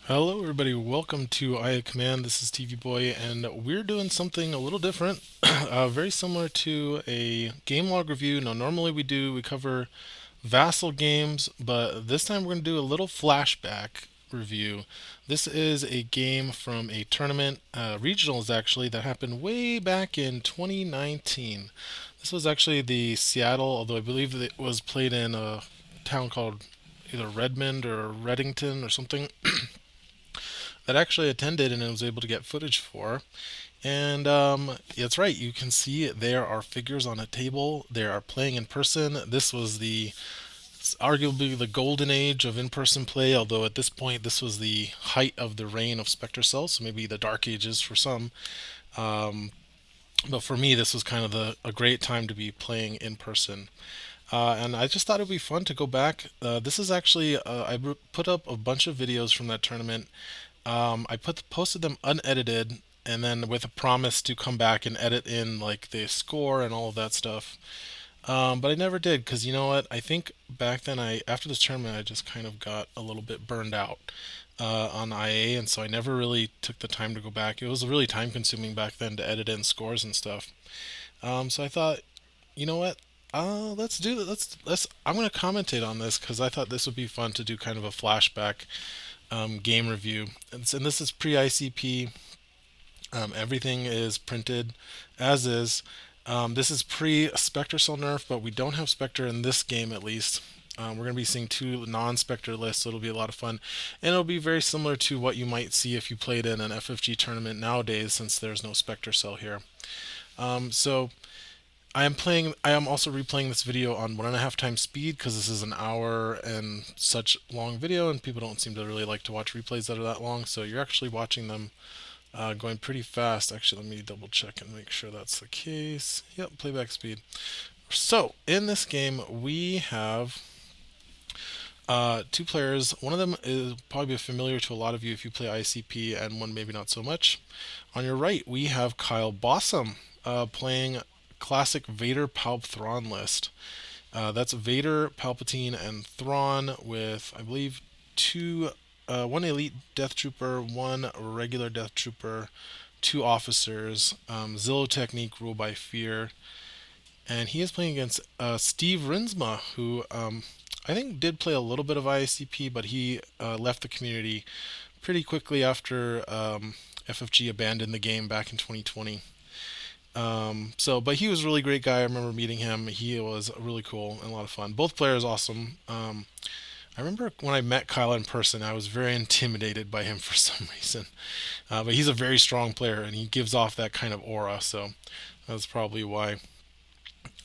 Hello, everybody. Welcome to IA Command. This is TV Boy, and we're doing something a little different, very similar to a game log review. Now, normally we cover Vassal games, but this time we're going to do a little flashback review. This is a game from a tournament, regionals actually, that happened way back in 2019. This was actually the Seattle, although I believe that it was played in a town called either Redmond or Reddington or something that actually attended and was able to get footage for. And that's right, you can see there are figures on a table. They are playing in person. This was arguably the golden age of in-person play, although at this point this was the height of the reign of Spectre Cell, so maybe the dark ages for some. Um, but for me, this was kind of a great time to be playing in person. And I just thought it would be fun to go back. This is actually, put up a bunch of videos from that tournament. I posted them unedited, and then with a promise to come back and edit in like the score and all of that stuff. But I never did because you know what? I think back then, I after this tournament, I just kind of got a little bit burned out on IA, and so I never really took the time to go back. It was really time consuming back then to edit in scores and stuff. So I thought, you know what? Let's do that. Let's. I'm gonna commentate on this because I thought this would be fun to do kind of a flashback game review. And this is pre ICP. Everything is printed as is. This is pre Spectre Cell nerf, but we don't have Spectre in this game at least. We're going to be seeing two non-Spectre lists, so it'll be a lot of fun. And it'll be very similar to what you might see if you played in an FFG tournament nowadays, since there's no Spectre Cell here. So I am also replaying this video on 1.5 times speed because this is an hour and such long video, and people don't seem to really like to watch replays that are that long. So you're actually watching them going pretty fast. Actually, let me double check and make sure that's the case. Yep, playback speed. So in this game, we have two players. One of them is probably familiar to a lot of you if you play ICP, and one maybe not so much. On your right, we have Kyle Bossum playing classic Vader Palp Thrawn list. That's Vader, Palpatine, and Thrawn with, I believe, one elite Death Trooper, one regular Death Trooper, two officers, Zillow Technique, Rule by Fear, and he is playing against Steve Rinsma, who I think did play a little bit of ICP, but he left the community pretty quickly after FFG abandoned the game back in 2020. But he was a really great guy. I remember meeting him. He was really cool and a lot of fun. Both players awesome. I remember when I met Kyle in person, I was very intimidated by him for some reason. But he's a very strong player and he gives off that kind of aura, so that's probably why.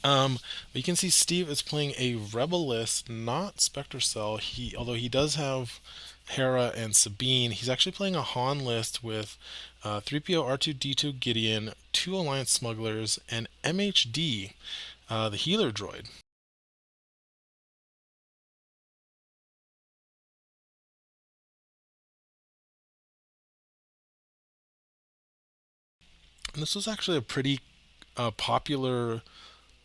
But you can see Steve is playing a Rebel list, not Spectre Cell. Although he does have Hera and Sabine, he's actually playing a Han list with 3PO R2D2 Gideon, two Alliance smugglers, and MHD, the healer droid. And this was actually a pretty popular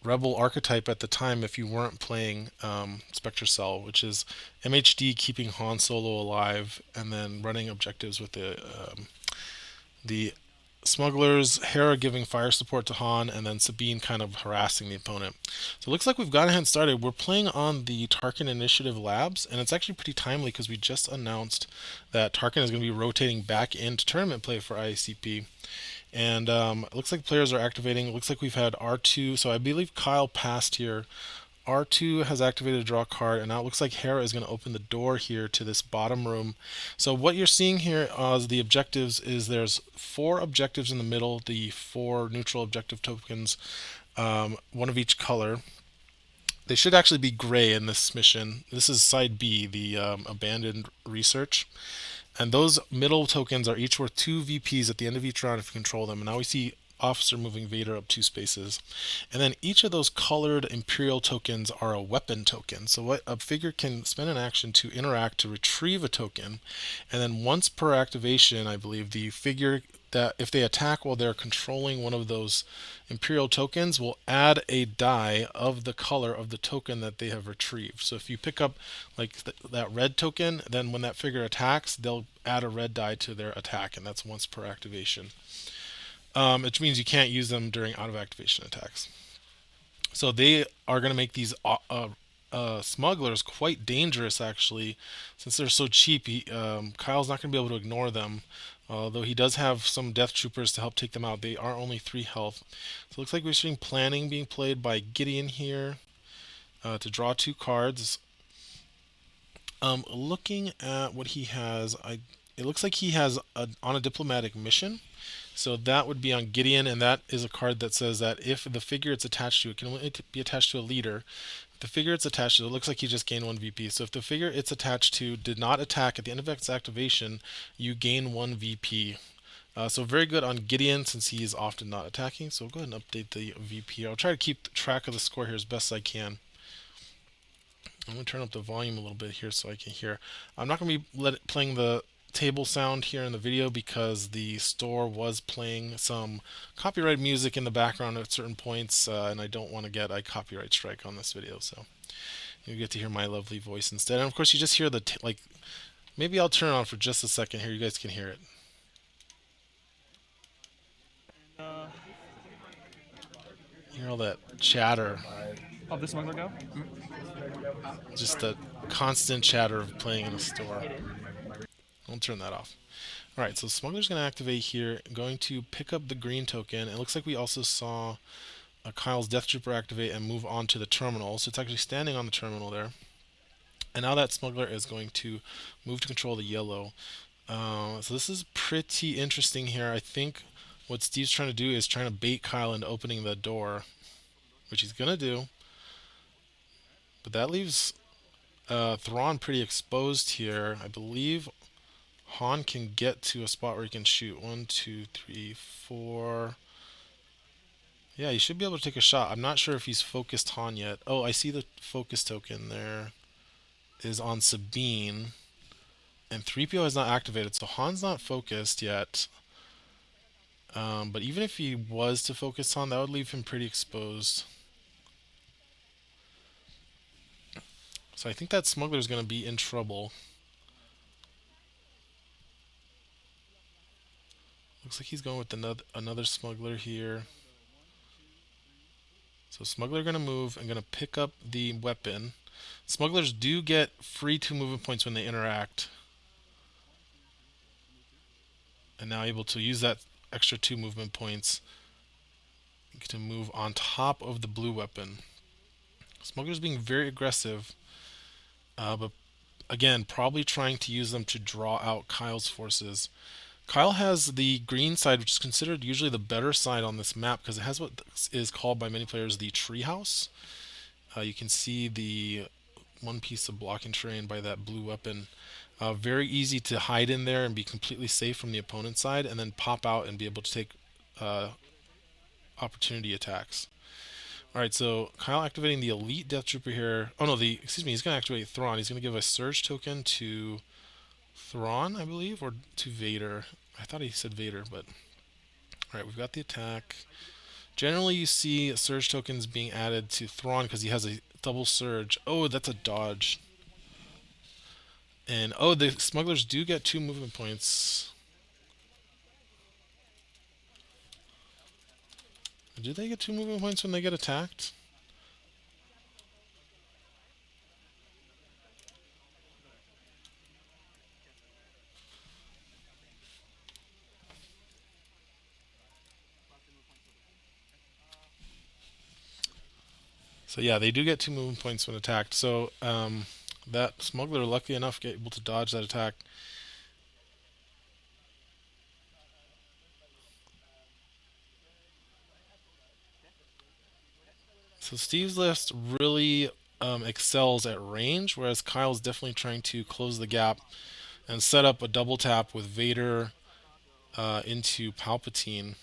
Rebel archetype at the time if you weren't playing Spectre Cell, which is MHD keeping Han Solo alive and then running objectives with the smugglers, Hera giving fire support to Han, and then Sabine kind of harassing the opponent. So it looks like we've gone ahead and started. We're playing on the Tarkin Initiative Labs, and it's actually pretty timely because we just announced that Tarkin is going to be rotating back into tournament play for ICP. And it looks like players are activating. It looks like we've had R2. So I believe Kyle passed here. R2 has activated a draw card, and now it looks like Hera is going to open the door here to this bottom room. So what you're seeing here as the objectives is there's 4 objectives in the middle, the 4 neutral objective tokens, one of each color. They should actually be gray in this mission. This is side B, the abandoned research. And those middle tokens are each worth 2 VPs at the end of each round if you control them. And now we see Officer moving Vader up 2 spaces. And then each of those colored Imperial tokens are a weapon token. So what a figure can spend an action to interact to retrieve a token. And then once per activation, I believe, the figure that if they attack while they're controlling one of those Imperial tokens will add a die of the color of the token that they have retrieved. So if you pick up like that red token, then when that figure attacks, they'll add a red die to their attack, and that's once per activation. Which means you can't use them during out of activation attacks. So they are going to make these smugglers quite dangerous, actually, since they're so cheap. Kyle's not going to be able to ignore them. Although he does have some death troopers to help take them out. They are only 3 health. So it looks like we're seeing planning being played by Gideon here to draw 2 cards. Looking at what he has, it looks like he has on a diplomatic mission. So that would be on Gideon, and that is a card that says that if the figure it's attached to, it can only be attached to a leader. If the figure it's attached to, it looks like he just gained 1 VP. So if the figure it's attached to did not attack at the end of its activation, you gain 1 VP. So very good on Gideon since he is often not attacking. So go ahead and update the VP. I'll try to keep track of the score here as best I can. I'm going to turn up the volume a little bit here so I can hear. I'm not going to be playing the table sound here in the video because the store was playing some copyright music in the background at certain points, and I don't want to get a copyright strike on this video. So you get to hear my lovely voice instead. And of course, you just hear the like. Maybe I'll turn it on for just a second here. You guys can hear it. You hear all that chatter. Of the smuggler go? Just the constant chatter of playing in a store. I'll turn that off. Alright, so Smuggler's going to activate here, going to pick up the green token. It looks like we also saw Kyle's Death Trooper activate and move on to the terminal. So it's actually standing on the terminal there. And now that Smuggler is going to move to control the yellow. So this is pretty interesting here. I think what Steve's trying to do is trying to bait Kyle into opening the door, which he's going to do. But that leaves Thrawn pretty exposed here. I believe Han can get to a spot where he can shoot. 1, 2, 3, 4. Yeah, he should be able to take a shot. I'm not sure if he's focused Han yet. Oh, I see the focus token there is on Sabine. And 3PO has not activated, so Han's not focused yet. But even if he was to focus Han, that would leave him pretty exposed. So I think that Smuggler is going to be in trouble. Looks like he's going with another Smuggler here. So Smuggler going to move and going to pick up the weapon. Smugglers do get free 2 movement points when they interact. And now able to use that extra 2 movement points to move on top of the blue weapon. Smuggler's being very aggressive, but again, probably trying to use them to draw out Kyle's forces. Kyle has the green side, which is considered usually the better side on this map because it has what is called by many players the treehouse. You can see the 1 piece of blocking terrain by that blue weapon. Very easy to hide in there and be completely safe from the opponent's side, and then pop out and be able to take opportunity attacks. Alright, so Kyle activating the Elite Death Trooper here. Oh no, excuse me, he's going to activate Thrawn. He's going to give a Surge token to Thrawn, I believe, or to Vader. I thought he said Vader, but... Alright, we've got the attack. Generally, you see Surge tokens being added to Thrawn because he has a double Surge. Oh, that's a dodge. And, oh, the Smugglers do get 2 movement points. Do they get 2 movement points when they get attacked? So yeah, they do get 2 movement points when attacked. So that Smuggler, lucky enough, get able to dodge that attack. So Steve's list really excels at range, whereas Kyle's definitely trying to close the gap and set up a double tap with Vader into Palpatine.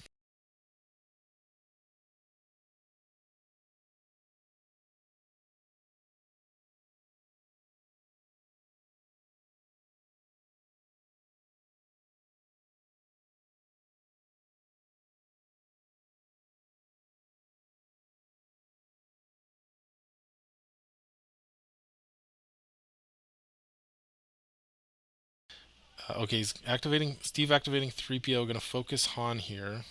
Okay, he's activating Steve activating 3PO. Gonna focus Han here.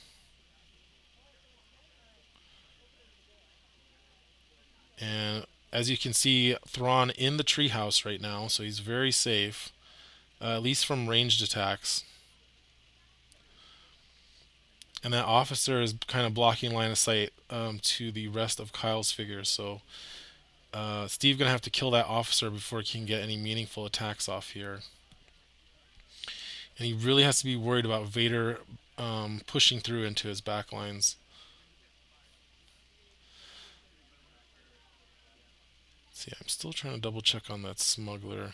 And as you can see, Thrawn in the treehouse right now, so he's very safe, at least from ranged attacks. And that officer is kind of blocking line of sight to the rest of Kyle's figures. So Steve's gonna have to kill that officer before he can get any meaningful attacks off here. And he really has to be worried about Vader pushing through into his backlines. See, I'm still trying to double check on that smuggler.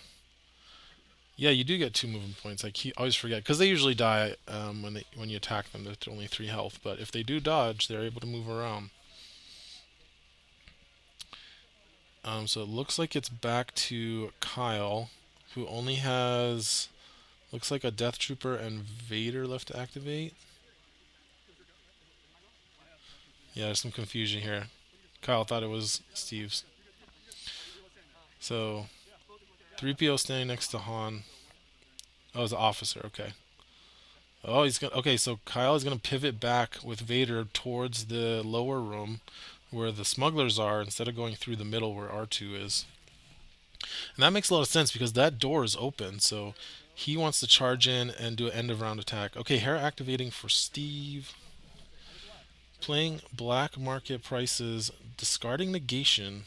Yeah, you do get 2 movement points. I always forget because they usually die when you attack them. They're only 3 health, but if they do dodge, they're able to move around. So it looks like it's back to Kyle, who only has looks like a Death Trooper and Vader left to activate. Yeah, there's some confusion here. Kyle thought it was Steve's. So 3PO standing next to Han. Oh, it's an officer. Okay. Oh, he's gonna. Okay, so Kyle is gonna pivot back with Vader towards the lower room, where the smugglers are, instead of going through the middle where R2 is. And that makes a lot of sense because that door is open. So he wants to charge in and do an end of round attack. Okay, Hera activating for Steve. Playing black market prices, discarding negation.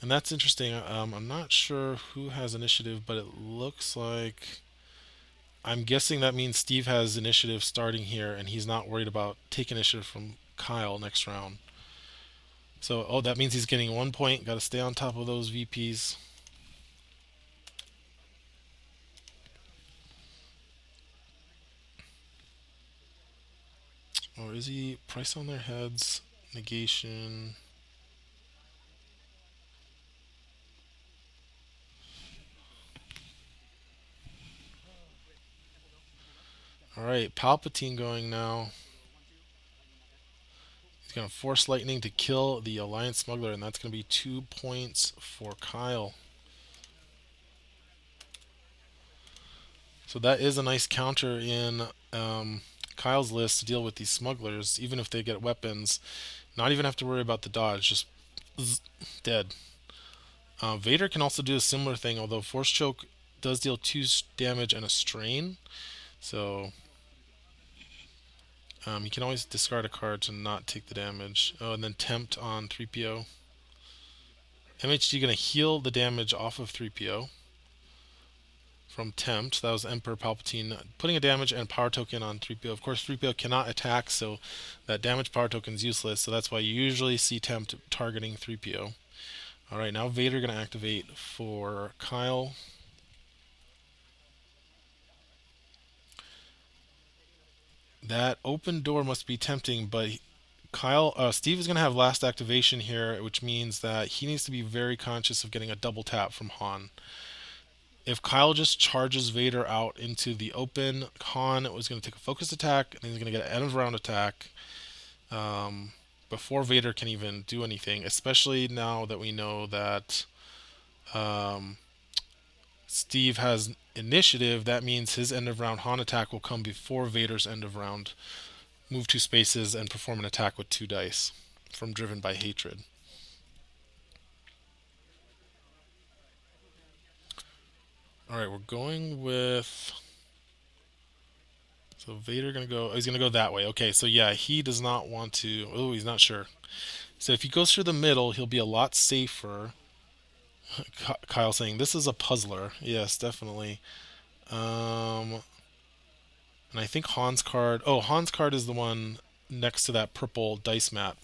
And that's interesting. I'm not sure who has initiative, but it looks like I'm guessing that means Steve has initiative starting here, and he's not worried about taking initiative from Kyle next round. So, oh, that means he's getting 1 point. Got to stay on top of those VPs. Or is he price on their heads? Negation. Alright, Palpatine going now. He's going to force lightning to kill the Alliance smuggler, and that's going to be 2 points for Kyle. So that is a nice counter in Kyle's list to deal with these smugglers, even if they get weapons. Not even have to worry about the dodge, just dead. Vader can also do a similar thing, although Force Choke does deal 2 damage and a strain. So you can always discard a card to not take the damage. Oh, and then Tempt on 3PO. MHD going to heal the damage off of 3PO from Tempt. That was Emperor Palpatine putting a damage and power token on 3PO. Of course, 3PO cannot attack, so that damage power token is useless. So that's why you usually see Tempt targeting 3PO. Alright, now Vader going to activate for Kyle. That open door must be tempting, but Steve is going to have last activation here, which means that he needs to be very conscious of getting a double tap from Han. If Kyle just charges Vader out into the open, Han was going to take a focused attack, and he's going to get an end of round attack before Vader can even do anything, especially now that we know that Steve has initiative. That means his end of round Han attack will come before Vader's end of round. Move 2 spaces and perform an attack with 2 dice from Driven by Hatred. Alright, we're going with... So Vader gonna go... Oh, he's gonna go that way. Okay, so yeah, he does not want to... Oh, he's not sure. So if he goes through the middle, he'll be a lot safer. Kyle saying, this is a puzzler. Yes, definitely. And I think Han's card... Oh, Han's card is the one next to that purple dice mat.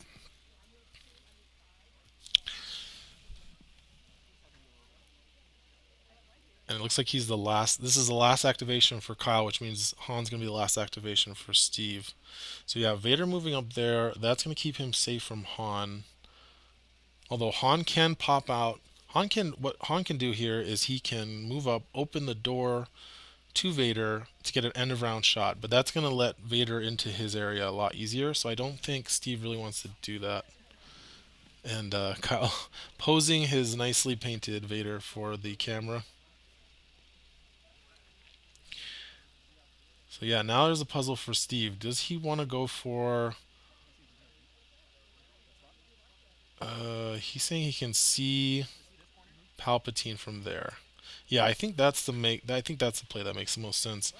And it looks like he's the last. This is the last activation for Kyle, which means Han's going to be the last activation for Steve. So yeah, Vader moving up there. That's going to keep him safe from Han. Although Han can pop out. What Han can do here is he can move up, open the door to Vader to get an end of round shot. But that's going to let Vader into his area a lot easier. So I don't think Steve really wants to do that. And Kyle posing his nicely painted Vader for the camera. So yeah, now there's a puzzle for Steve. Does he want to go for... he's saying he can see Palpatine from there. Yeah, I think that's the play that makes the most sense.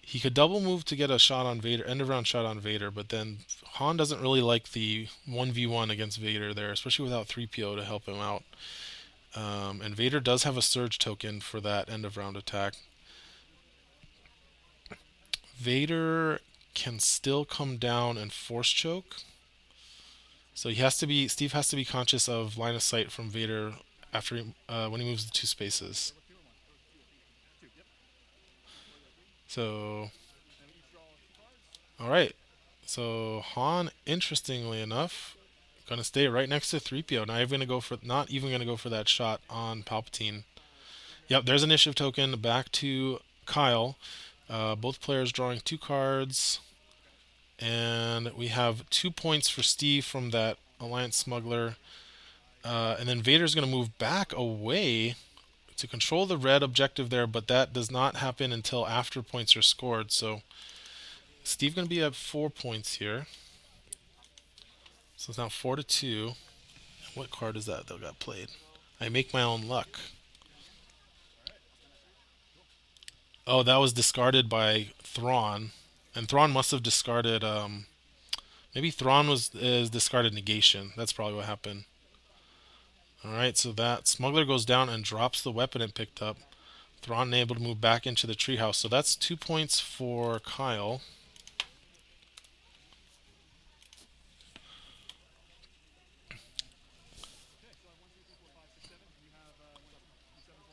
He could double move to get a shot on Vader, end of round shot on Vader, but then Han doesn't really like the 1v1 against Vader there, especially without 3PO to help him out. And Vader does have a surge token for that end of round attack. Vader can still come down and force choke. So Steve has to be conscious of line of sight from Vader when he moves the two spaces. So, all right. So Han, interestingly enough, gonna stay right next to 3PO. Not even gonna go for that shot on Palpatine. Yep, there's initiative token back to Kyle. Both players drawing two cards, and we have 2 points for Steve from that Alliance Smuggler. And then Vader's going to move back away to control the red objective there, but that does not happen until after points are scored. So Steve's going to be at 4 points here. So it's now 4-2. What card is that got played? I make my own luck. Oh, that was discarded by Thrawn, and Thrawn must have discarded. Maybe Thrawn is discarded negation. That's probably what happened. All right, so that smuggler goes down and drops the weapon it picked up. Thrawn able to move back into the treehouse. So that's 2 points for Kyle.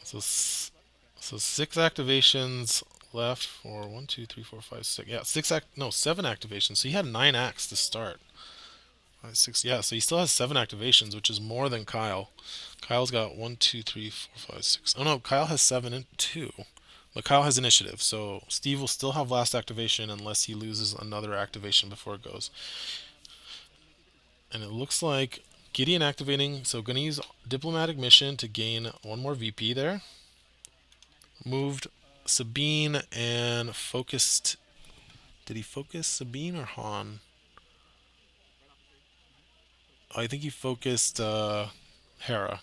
So so 6 activations left for 1, 2, 3, 4, 5, 6. Yeah, 7 activations. So he had 9 acts to start. 5, 6. Yeah, so he still has 7 activations, which is more than Kyle. Kyle's got 1, 2, 3, 4, 5, 6. Oh no, Kyle has 7 and 2. But Kyle has initiative, so Steve will still have last activation unless he loses another activation before it goes. And it looks like Gideon activating, so going to use Diplomatic Mission to gain one more VP there. Moved Sabine and focused. Did he focus Sabine or Han? Oh, I think he focused Hera.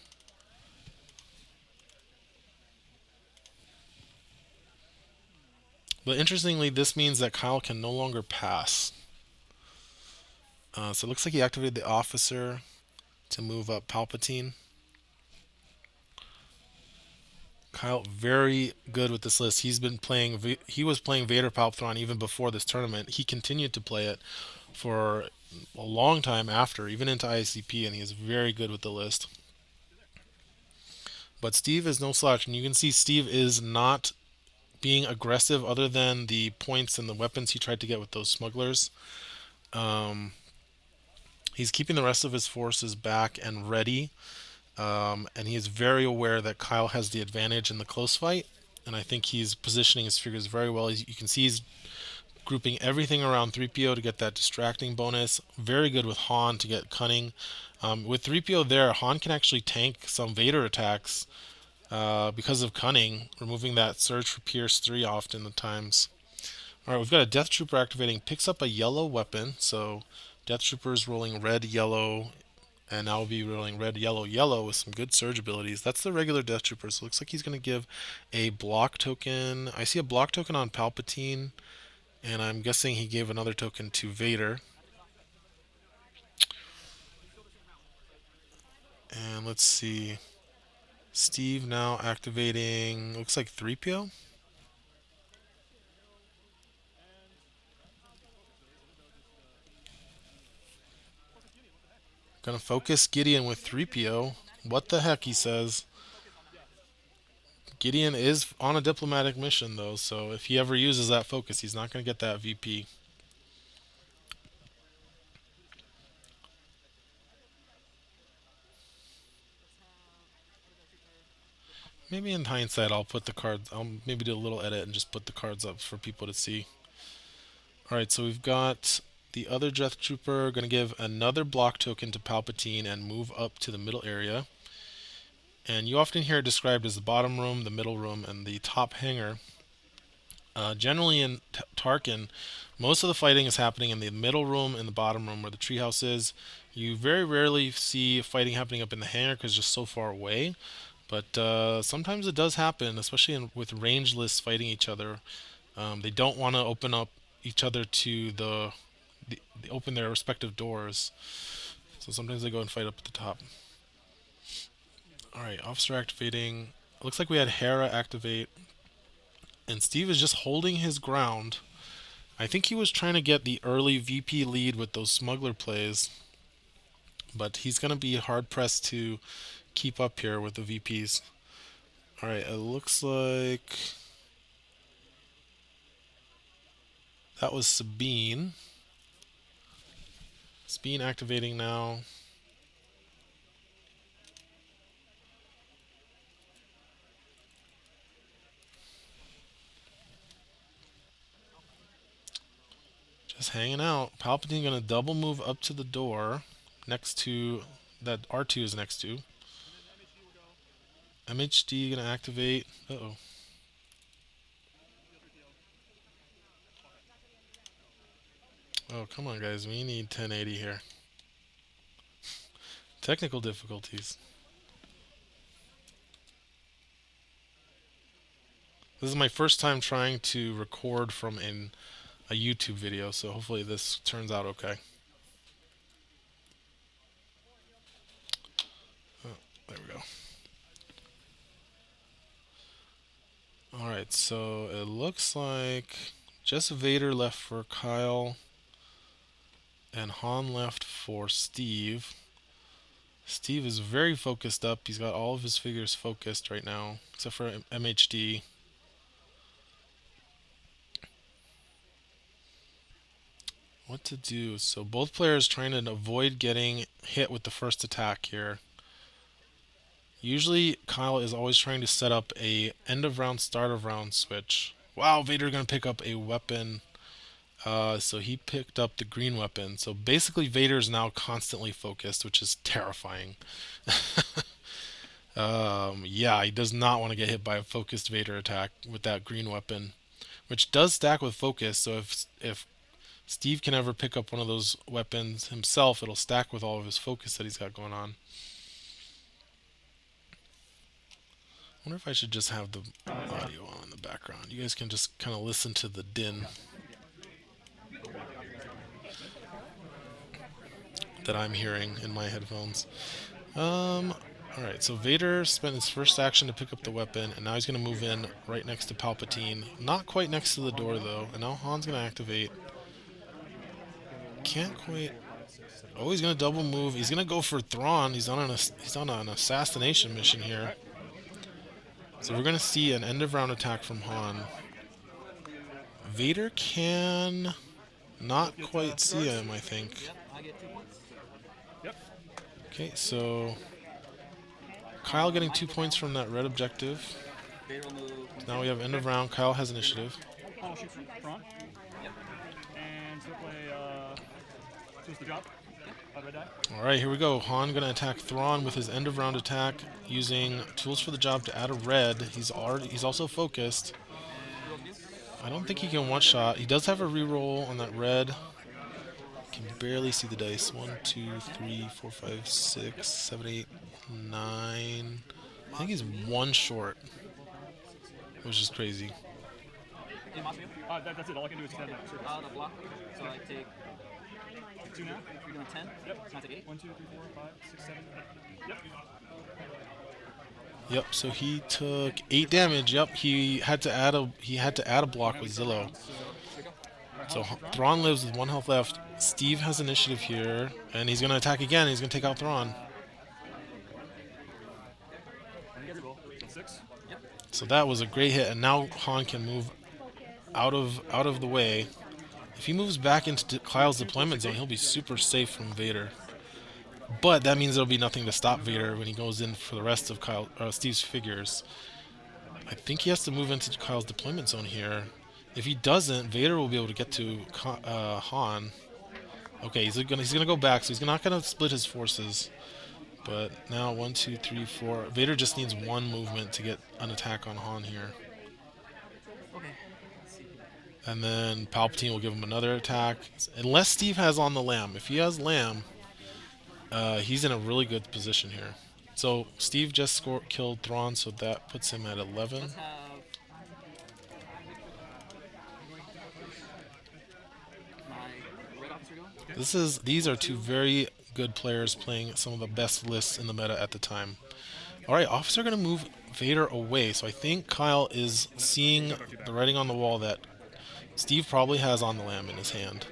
But interestingly, this means that Kyle can no longer pass. So it looks like he activated the officer to move up Palpatine. Kyle very good with this list. He was playing Vader Palpatron even before this tournament. He continued to play it for a long time after, even into ICP, and he is very good with the list. But Steve is no slouch, and you can see Steve is not being aggressive other than the points and the weapons he tried to get with those smugglers. He's keeping the rest of his forces back and ready, and he is very aware that Kyle has the advantage in the close fight, and I think he's positioning his figures very well. You can see he's grouping everything around 3PO to get that distracting bonus. Very good with Han to get cunning. With 3PO there, Han can actually tank some Vader attacks because of cunning, removing that surge for Pierce 3 often at times. Alright, we've got a Death Trooper activating, picks up a yellow weapon, so Death Trooper's rolling red, yellow, and now we'll be rolling red, yellow, yellow with some good surge abilities. That's the regular Death Trooper, so it looks like he's going to give a block token. I see a block token on Palpatine, and I'm guessing he gave another token to Vader. And let's see. Steve now activating, looks like 3PO. Gonna focus Gideon with 3PO. What the heck, he says. Gideon is on a diplomatic mission, though, so if he ever uses that focus, he's not going to get that VP. Maybe in hindsight, I'll maybe do a little edit and just put the cards up for people to see. Alright, so we've got the other Death Trooper going to give another block token to Palpatine and move up to the middle area. And you often hear it described as the bottom room, the middle room, and the top hangar. Generally in Tarkin, most of the fighting is happening in the middle room and the bottom room where the treehouse is. You very rarely see fighting happening up in the hangar because it's just so far away. But sometimes it does happen, especially with rangeless fighting each other. They don't want to open up each other to the open their respective doors. So sometimes they go and fight up at the top. All right, officer activating. It looks like we had Hera activate, and Steve is just holding his ground. I think he was trying to get the early VP lead with those smuggler plays, but he's going to be hard pressed to keep up here with the VPs. All right, it looks like that was Sabine. Sabine activating now. Just hanging out. Palpatine gonna double move up to the door next to that R2 is next to. MHD gonna activate. Uh-oh. Oh, come on, guys. We need 1080 here. Technical difficulties. This is my first time trying to record from a YouTube video, so hopefully this turns out okay. Oh, there we go. Alright, so it looks like just Vader left for Kyle and Han left for Steve. Steve is very focused up. He's got all of his figures focused right now, except for MHD. What to do? So both players trying to avoid getting hit with the first attack here. Usually Kyle is always trying to set up a end of round, start of round switch. Wow, Vader gonna pick up a weapon. So he picked up the green weapon. So basically Vader is now constantly focused, which is terrifying. Yeah, he does not want to get hit by a focused Vader attack with that green weapon, which does stack with focus. So if Steve can ever pick up one of those weapons himself, it'll stack with all of his focus that he's got going on. I wonder if I should just have the audio on in the background. You guys can just kind of listen to the din that I'm hearing in my headphones. Alright, so Vader spent his first action to pick up the weapon, and now he's going to move in right next to Palpatine. Not quite next to the door, though. And now Han's going to activate. Can't quite... Oh, he's going to double move. He's going to go for Thrawn. He's on an assassination mission here. So we're going to see an end-of-round attack from Han. Vader can not quite see him, I think. Okay, so Kyle getting 2 points from that red objective. Now we have end of round. Kyle has initiative. Alright, here we go. Han gonna attack Thrawn with his end of round attack using tools for the job to add a red. He's also focused. I don't think he can one shot. He does have a reroll on that red. Can barely see the dice. 1, 2, 3, 4, 5, 6, 7, 8, 9. I think he's one short, which is crazy. That's it. All I can do is extend that. The block. So I take 2 now. You're doing 10. Yep. So I take 8. 1, 2, 3, 4, 5, 6, 7, 8. Yep. Yep. So he took 8 damage. Yep. He had to add a block with Zillow. So Thrawn lives with 1 health left. Steve has initiative here, and he's gonna attack again. He's gonna take out Thrawn. So that was a great hit, and now Han can move out of the way. If he moves back into Kyle's deployment zone, he'll be super safe from Vader. But that means there'll be nothing to stop Vader when he goes in for the rest of Steve's figures. I think he has to move into Kyle's deployment zone here. If he doesn't, Vader will be able to get to Han. Okay, he's gonna go back, so he's not gonna split his forces. But now 1, 2, 3, 4. Vader just needs 1 movement to get an attack on Han here. Okay, And then Palpatine will give him another attack. Unless Steve has on the Lamb. If he has Lamb, he's in a really good position here. So Steve just killed Thrawn, so that puts him at 11. Let's have my red officer go. These are two very good players playing some of the best lists in the meta at the time. All right, officer going to move Vader away. So I think Kyle is seeing the writing on the wall that Steve probably has on the Lamb in his hand.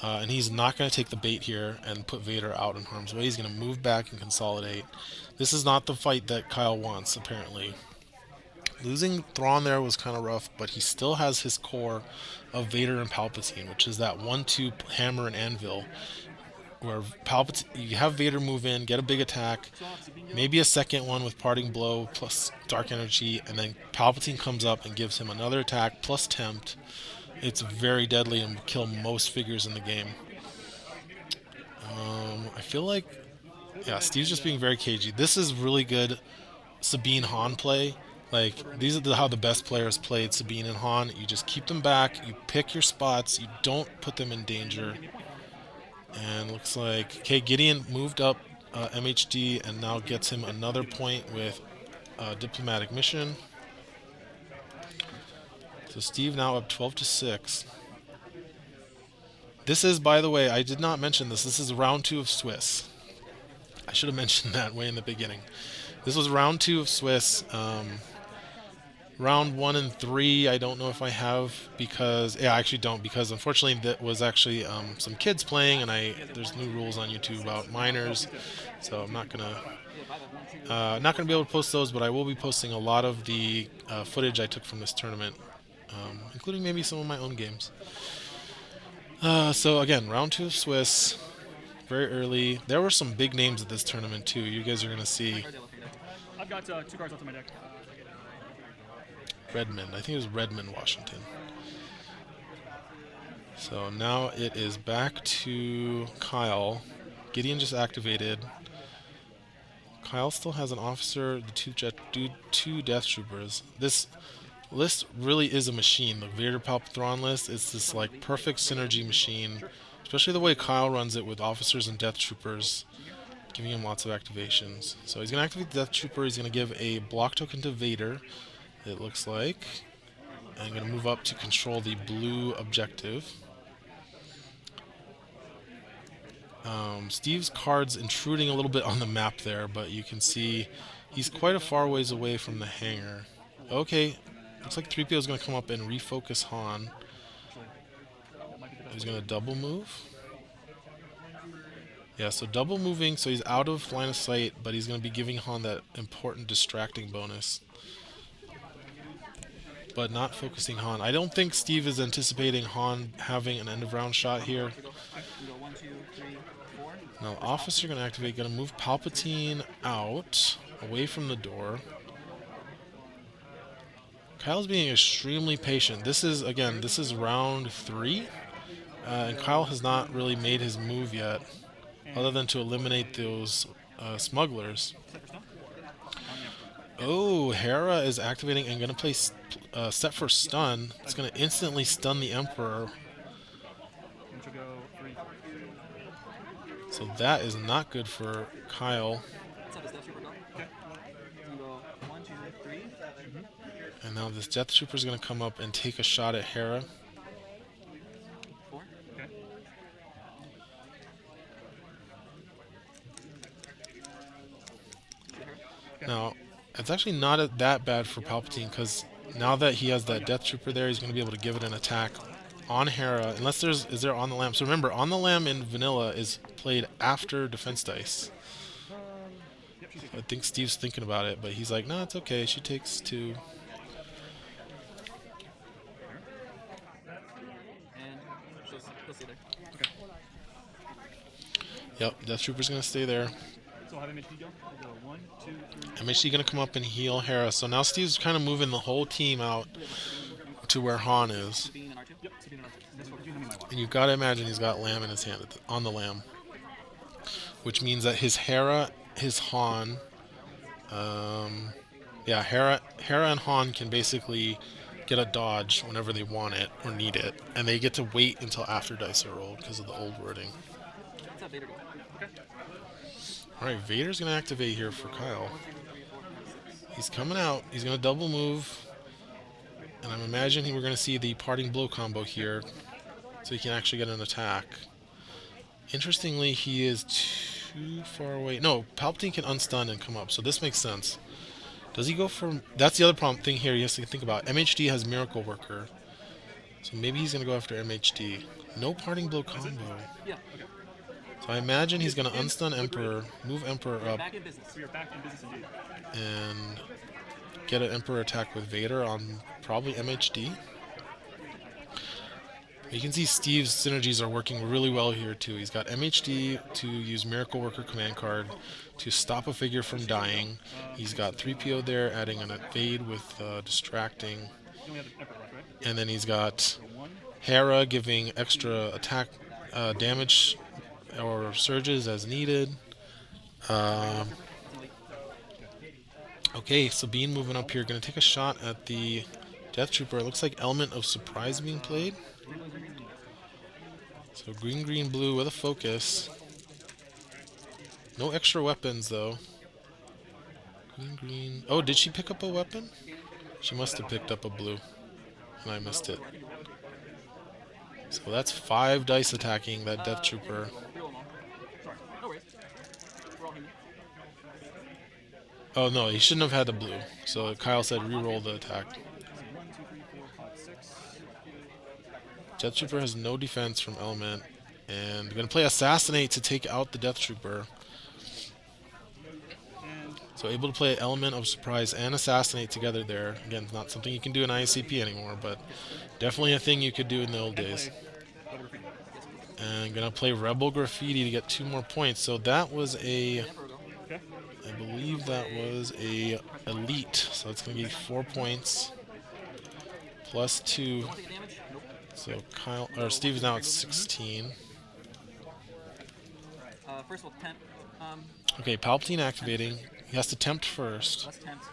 And he's not going to take the bait here and put Vader out in harm's way. He's going to move back and consolidate. This is not the fight that Kyle wants, apparently. Losing Thrawn there was kind of rough, but he still has his core of Vader and Palpatine, which is that 1-2 hammer and anvil, where you have Vader move in, get a big attack, maybe a second one with parting blow plus dark energy, and then Palpatine comes up and gives him another attack plus tempt. It's very deadly and will kill most figures in the game. I feel like, yeah, Steve's just being very cagey. This is really good Sabine Han play. Like, these are how the best players played Sabine and Han. You just keep them back, you pick your spots, you don't put them in danger. And looks like, okay, Gideon moved up MHD and now gets him another point with diplomatic mission. So Steve now up 12-6. This is, by the way, I did not mention this. This is round 2 of Swiss. I should have mentioned that way in the beginning. This was round 2 of Swiss. Round 1 and 3, I don't know if I have because I actually don't, because unfortunately that was actually some kids playing, and there's new rules on YouTube about minors, so I'm not gonna be able to post those, but I will be posting a lot of the footage I took from this tournament, including maybe some of my own games. So again, round 2 of Swiss, very early. There were some big names at this tournament too. You guys are gonna see. I've got 2 cards left in my deck. Redmond. I think it was Redmond, Washington. So now it is back to Kyle. Gideon just activated. Kyle still has an officer, the two death troopers. This list really is a machine. The Vader Palpatron list is this like perfect synergy machine, especially the way Kyle runs it with officers and death troopers, giving him lots of activations. So he's going to activate the death trooper. He's going to give a block token to Vader, it looks like. I'm going to move up to control the blue objective. Steve's card's intruding a little bit on the map there, but you can see he's quite a far ways away from the hangar. Okay, looks like 3PO is going to come up and refocus Han. He's going to double move. Yeah, so double moving, so he's out of line of sight, but he's going to be giving Han that important distracting bonus. But not focusing Han. I don't think Steve is anticipating Han having an end of round shot here. Now, officer going to activate, going to move Palpatine out, away from the door. Kyle's being extremely patient. This is round 3. And Kyle has not really made his move yet, other than to eliminate those smugglers. Oh, Hera is activating and going to play set for stun. It's going to instantly stun the Emperor. So that is not good for Kyle. And now this Death Trooper is going to come up and take a shot at Hera. Now, it's actually not that bad for Palpatine, because now that he has that Death Trooper there, he's going to be able to give it an attack on Hera, unless is there on the Lamb. So remember, on the Lamb in vanilla is played after defense dice. I think Steve's thinking about it, but he's like, no, it's okay, she takes 2. Yep, Death Trooper's going to stay there. So have MHD go? Go 1, 2, 3. MHD going to come up and heal Hera. So now Steve's kind of moving the whole team out to where Han is. And you've got to imagine he's got Lamb in his hand on the Lamb. Which means that his Hera, his Han... Hera and Han can basically get a dodge whenever they want it or need it, and they get to wait until after dice are rolled because of the old wording. Let's have Vader go. Okay. Alright, Vader's going to activate here for Kyle. 1, 2, 3, 4, 5, 6. He's coming out. He's going to double move. And I'm imagining we're going to see the parting blow combo here, so he can actually get an attack. Interestingly, he is too far away. No, Palpatine can unstun and come up, so this makes sense. Does he go for... That's the other problem thing here he has to think about. MHD has Miracle Worker, so maybe he's going to go after MHD. No parting blow combo. Yeah. Okay. So I imagine he's going to unstun Emperor, move Emperor up, Back in business. We are back in business indeed. and get an Emperor attack with Vader on probably MHD. You can see Steve's synergies are working really well here too. He's got MHD to use Miracle Worker command card to stop a figure from dying. He's got 3PO there adding an evade with distracting. And then he's got Hera giving extra attack damage or surges as needed. Okay, Sabine moving up here. Going to take a shot at the Death Trooper. It looks like Element of Surprise being played. So green, green, blue with a focus. No extra weapons, though. Green, green. Oh, did she pick up a weapon? She must have picked up a blue, and I missed it. So that's 5 dice attacking that Death Trooper. Oh, no, he shouldn't have had the blue. So Kyle said re-roll the attack. Death Trooper has no defense from Element. And going to play Assassinate to take out the Death Trooper. So able to play Element of Surprise and Assassinate together there. Again, not something you can do in ICP anymore, but definitely a thing you could do in the old days. And going to play Rebel Graffiti to get 2 more points. So that was a... I believe that was a Elite. So it's going to be 4 points. Plus 2. So Kyle... Or Steve is now at 16. First of all, tempt. Okay, Palpatine activating. He has to tempt first. Let's tempt.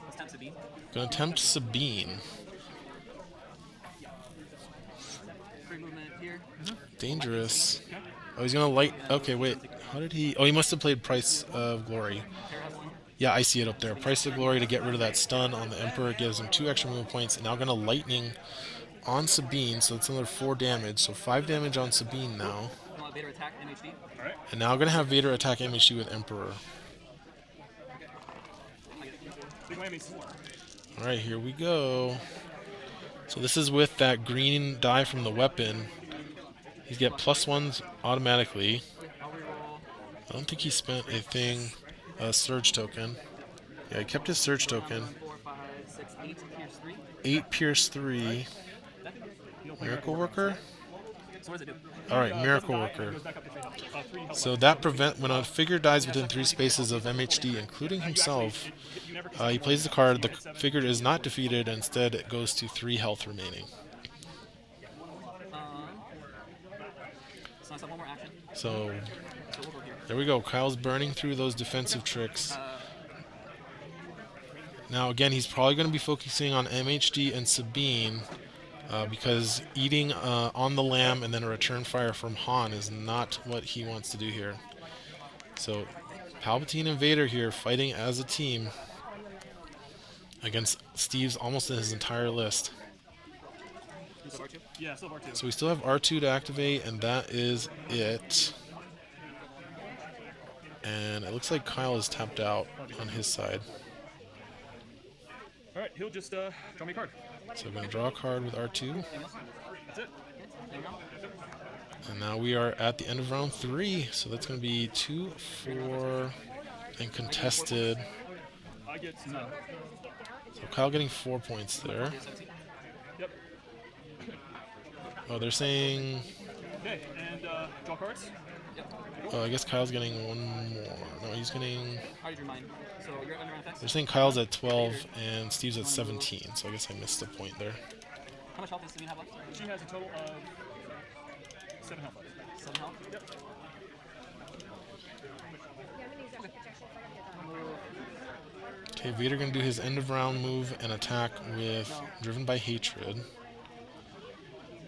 Let's tempt Sabine. Gonna tempt Sabine. Free movement here. Dangerous. Oh, he's gonna light. Okay, wait. How did he? Oh, he must have played Price of Glory. Yeah, I see it up there. Price of Glory to get rid of that stun on the Emperor. Gives him 2 extra movement points. And now gonna lightning on Sabine, so it's another 4 damage. So 5 damage on Sabine now. Vader attack MHD. And now gonna have Vader attack MHD with Emperor. Alright, here we go. So this is with that green die from the weapon. He's get +1s automatically. I don't think he spent a thing, a surge token. Yeah, he kept his surge token. 4, 5, 6, 8, pierce 3. 8 pierce 3. Miracle Worker? So what does it do? Alright, Miracle Worker. So that when a figure dies within 3 spaces of MHD, including himself, he plays the card, the figure is not defeated, and instead it goes to 3 health remaining. So I have one more action. So there we go, Kyle's burning through those defensive tricks. Now again, he's probably going to be focusing on MHD and Sabine, because eating on the lamb and then a return fire from Han is not what he wants to do here. So Palpatine and Vader here fighting as a team against Steve's almost his entire list. So we still have R2 to activate, and that is it. And it looks like Kyle is tapped out on his side. Alright, he'll just draw me a card. So we're going to draw a card with R2. That's it. And now we are at the end of round 3. So that's going to be 2, 4, and contested. I get no. So Kyle getting 4 points there. Yep. Oh, they're saying... Okay, and draw cards. Oh, I guess Kyle's getting 1 more. No, he's getting... How did you mind? So you're under effects? They're saying Kyle's at 12 and Steve's at 17, so I guess I missed a point there. How much health does Sabine have left? She has a total of 7 health. 7 health? Yep. Okay. Okay, Vader gonna do his end of round move and attack with Driven by Hatred.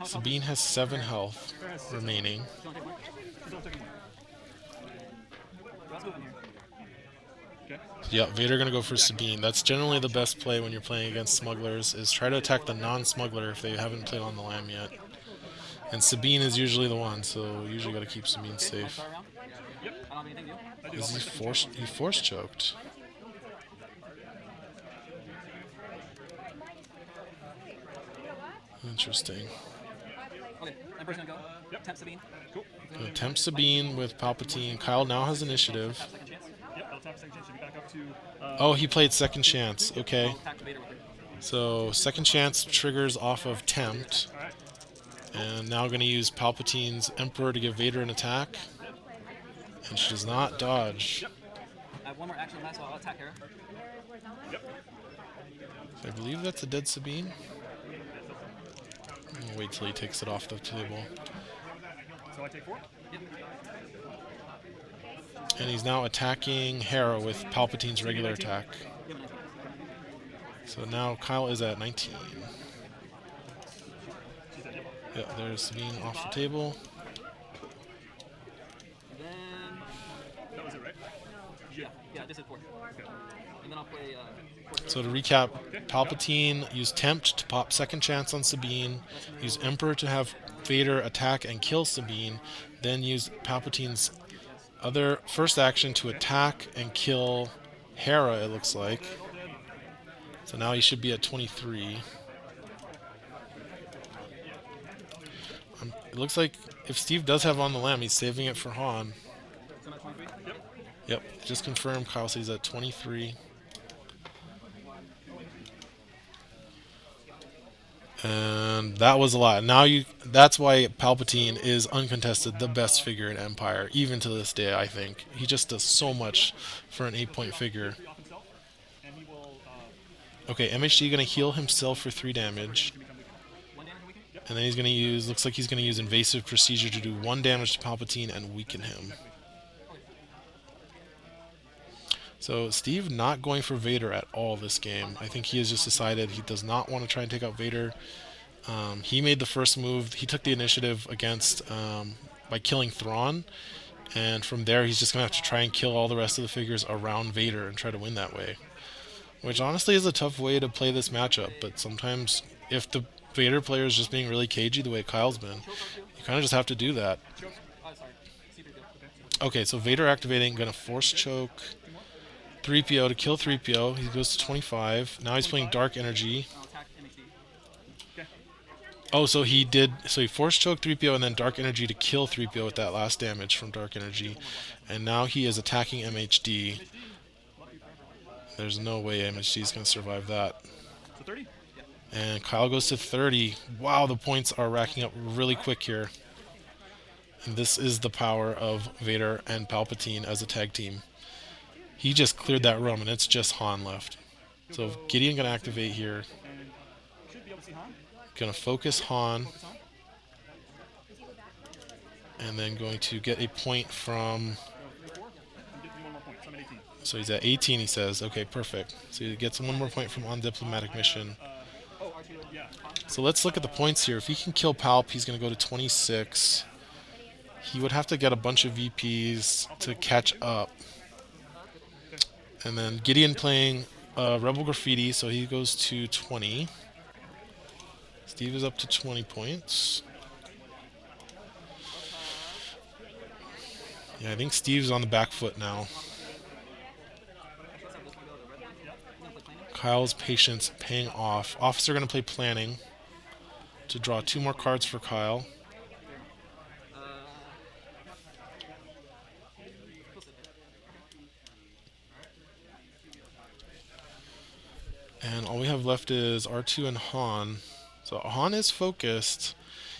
Sabine has 7 health Fair has 6 health. remaining. Do you want to take more? She's not taking one. Let's move in here. Okay. Yeah, Vader gonna go for Sabine. That's generally the best play when you're playing against smugglers, is try to attack the non-smuggler if they haven't played on the lam yet. And Sabine is usually the one, so usually gotta keep Sabine Okay, safe. start around. Yep. I don't have anything, do you? I do. Is Off he my second chance. he force choked? Interesting. Okay, Emperor's gonna go. Yep. Tempt Sabine. Cool. Gonna attempt Sabine with Palpatine. Kyle now has initiative. Tap second chance. Yep. I'll tap second chance. Should be back up to. Oh, he played second chance. Okay. I'll attack Vader with her. So second chance triggers off of tempt. All right. And now going to use Palpatine's Emperor to give Vader an attack. And she does not dodge. I have one more action left, so I'll attack Hera. Yep. I believe that's a dead Sabine. I'll wait till he takes it off the table. So I take 4. Yep. And he's now attacking Hera with Palpatine's regular attack. You have a 19. So now Kyle is at 19. She's dead. Yep. Yeah, there's Sabine off the table. And then, That was it, right? yeah, this is 4. Okay. And then I'll play. So to recap, Palpatine used Tempt to pop second chance on Sabine, used Emperor to have Vader attack and kill Sabine, then used Palpatine's other first action to attack and kill Hera, it looks like. So now he should be at 23. It looks like if Steve does have on the lam, he's saving it for Han. So I'm at 23. Yep. Yep, just confirmed. Kyle says he's at 23. And that was a lot. That's why Palpatine is uncontested the best figure in Empire, even to this day, I think. He just does so much for an 8-point figure. 3 off himself, and he will Okay, MHD gonna heal himself for 3 damage. become weaker. 1 damage and weaken. And then he's gonna use, looks like he's gonna use Invasive Procedure to do 1 damage to Palpatine and weaken him. So Steve not going for Vader at all this game. I think he has just decided he does not want to try and take out Vader. He made the first move. He took the initiative against by killing Thrawn, and from there he's just gonna have to try and kill all the rest of the figures around Vader and try to win that way. Which honestly is a tough way to play this matchup. But sometimes if the Vader player is just being really cagey the way Kyle's been, you kind of just have to do that. Oh, sorry. C3PO. Okay, so Vader activating, gonna force choke 3PO to kill 3PO. He goes to 25. Now he's playing Dark Energy. I'll attack MHD. Okay. Oh, so he force choked 3PO and then Dark Energy to kill 3PO with that last damage from Dark Energy. And now he is attacking MHD. There's no way MHD is going to survive that. So 30. And Kyle goes to 30. Wow, the points are racking up really quick here. And this is the power of Vader and Palpatine as a tag team. He just cleared that room, and it's just Han left. So Gideon gonna activate here. And should be able to see Han. Gonna focus Han, Focus Han. and then going to get a point from. Go 3, 4. And get me 1 more point. So I'm at 18. So he's at 18. He says, "Okay, perfect." So he gets 1 more point from on diplomatic mission. Oh, R2. Yeah. So let's look at the points here. If he can kill Palp, he's gonna go to 26. He would have to get a bunch of VPs to catch up. And then Gideon playing Rebel Graffiti, so he goes to 20. Steve is up to 20 points. Yeah, I think Steve's on the back foot now. Kyle's patience paying off. Officer going to play planning to draw 2 more cards for Kyle. And all we have left is R2 and Han. So Han is focused.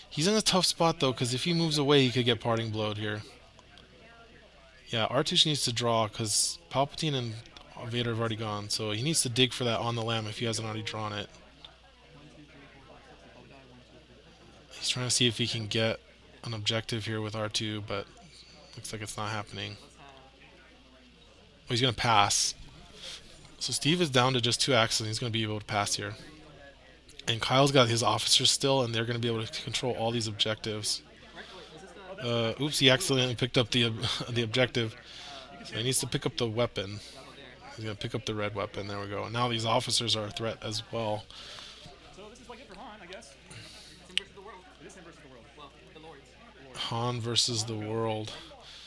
He's in a tough spot though, because if he moves away, he could get parting blowed here. Yeah, R2 needs to draw because Palpatine and Vader have already gone. So he needs to dig for that on the lam if he hasn't already drawn it. He's trying to see if he can get an objective here with R2, but looks like it's not happening. Oh, he's going to pass. So Steve is down to just 2 axes, and he's going to be able to pass here. And Kyle's got his officers still, and they're going to be able to control all these objectives. Oops, he accidentally picked up the the objective. So he needs to pick up the weapon. He's going to pick up the red weapon. There we go. And now these officers are a threat as well. So this is like it for Han, I guess. Sin versus the world. It is him versus the world. Well, the lords. Han versus the world.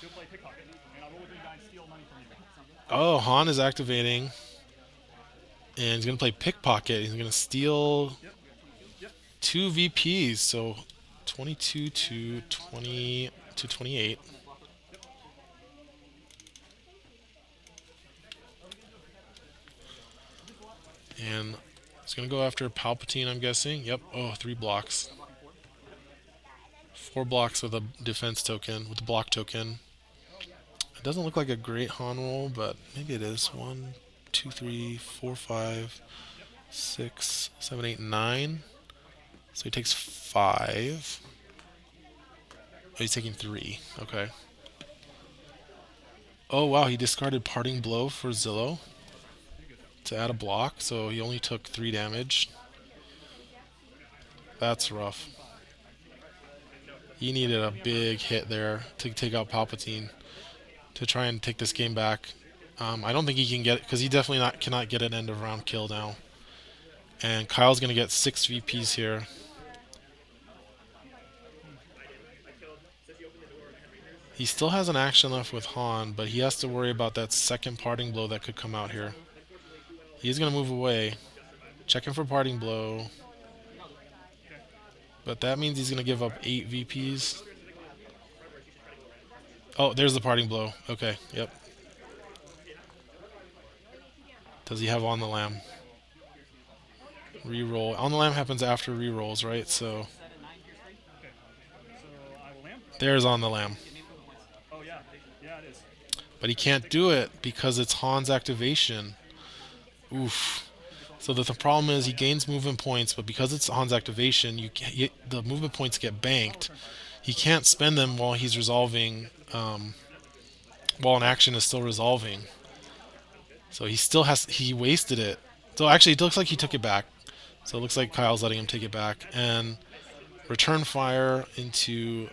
He'll play pickpocket, and I'll roll with you guys, steal money from you. Oh, Han is activating. And he's going to play pickpocket. He's going to steal Yep. Yep. 2 VPs. So 22 to 20 to 28. And it's going to go after Palpatine, I'm guessing. Yep. Oh, 3 blocks. 4 blocks with a defense token, with the block token. It doesn't look like a great Han roll, but maybe it is. 1, 2, 3, 4, 5, 6, 7, 8, 9. So he takes 5. Oh, he's taking 3. Okay. Oh, wow. He discarded Parting Blow for Zillow to add a block, so he only took 3 damage. That's rough. He needed a big hit there to take out Palpatine to try and take this game back. I don't think he can get it, because he definitely cannot get an end of round kill now. And Kyle's going to get 6 VPs here. He still has an action left with Han, but he has to worry about that second Parting Blow that could come out here. He's going to move away, checking for Parting Blow. But that means he's going to give up 8 VPs. Oh, there's the Parting Blow. Okay, yep. Does he have On the Lamb? Reroll. On the Lamb happens after rerolls, right? So So I will lamb. there's On the Lamb. Oh yeah. Yeah, it is. But he can't do it because it's Han's activation. Oof. So the problem is he gains movement points, but because it's Han's activation, the movement points get banked. He can't spend them while he's resolving, while an action is still resolving. So he wasted it. So actually, it looks like he took it back. So it looks like Kyle's letting him take it back. And return fire into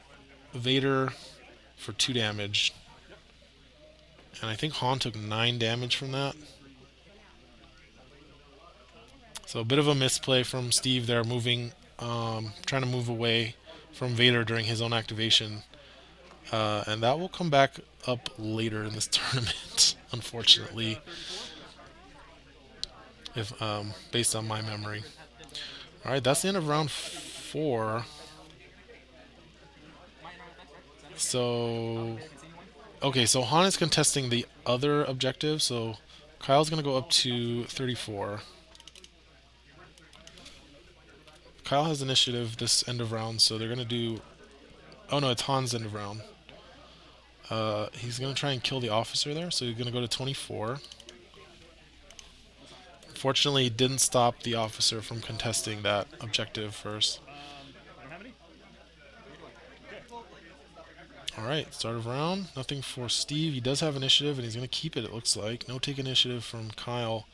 Vader for 2 damage. And I think Han took 9 damage from that. So a bit of a misplay from Steve there, trying to move away from Vader during his own activation. And that will come back up later in this tournament, unfortunately, if based on my memory. All right, that's the end of round 4. So, okay, so Han is contesting the other objective, so Kyle's going to go up to 34. Kyle has initiative this end of round, so they're going to do... Oh no, it's Han's end of round. He's going to try and kill the officer there, so he's going to go to 24. Fortunately, he didn't stop the officer from contesting that objective first. I don't have any. Alright, start of round. Nothing for Steve. He does have initiative, and he's going to keep it, it looks like. No take initiative from Kyle.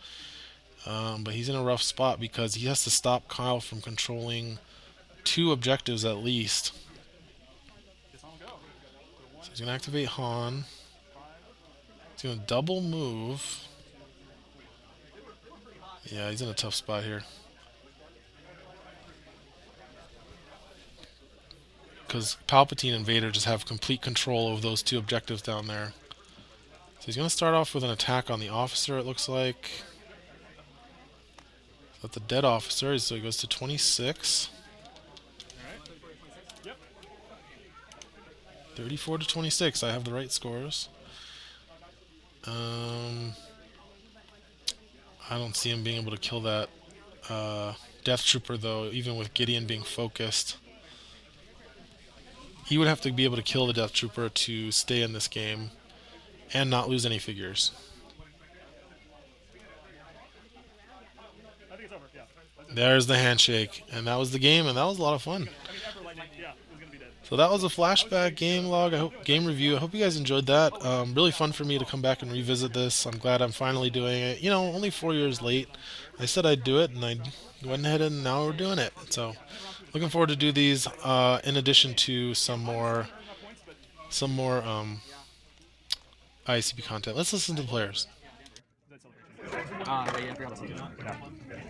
But he's in a rough spot because he has to stop Kyle from controlling 2 objectives at least. Guess I'll go. So he's going to activate Han. He's going to double move. Yeah, he's in a tough spot here. Because Palpatine and Vader just have complete control of those 2 objectives down there. So he's going to start off with an attack on the officer, it looks like. That's the dead officer, so he goes to 26. Alright. Yep. 34 to 26, I have the right scores. I don't see him being able to kill that Death Trooper, though, even with Gideon being focused. He would have to be able to kill the Death Trooper to stay in this game and not lose any figures. I think it's over. Yeah. There's the handshake, and that was the game, and that was a lot of fun. I mean, after lightning, yeah, it was gonna be dead. So that was a flashback game log. Game review. I hope you guys enjoyed that. Really fun for me to come back and revisit this. I'm glad I'm finally doing it. You know, only 4 years late. I said I'd do it, and I went ahead and now we're doing it. So, looking forward to do these. In addition to some more ICP content. Let's listen to the players. Yeah, I forgot about that. Yeah.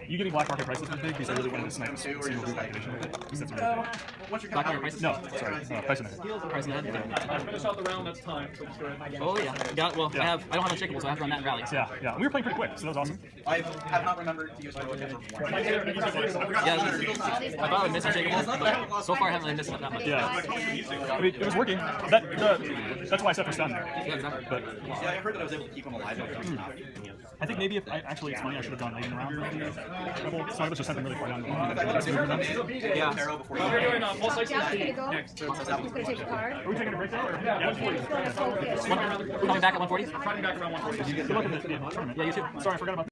You getting black market prices was big because I really wanted to snipe a single group activation with it. Because that's really big. Black market prices? No, sorry, price of it. Price of it? Finish out the round, that's time. Oh yeah. Well, I don't have unshakable, so I have to run that in rallies. Yeah, yeah. We were playing pretty quick, so that was awesome. I have not remembered to use my weapon. Yeah, I thought I would miss unshakable, but so far I haven't really missed it that much. Yeah. I mean, it was working. That's why I set for stun there. Yeah, exactly. But Yeah, I heard that I was able to keep him alive. I think maybe if actually it's funny, I should have gone late in the round. Well, some of us just sent them really far down. Yeah. Arrow before Josh, you gonna go. He's gonna take the card. Are we taking a break now? Or? Yeah, he's gonna focus. Coming back at 140? Good luck in the tournament. Yeah, you too. Sorry, I forgot about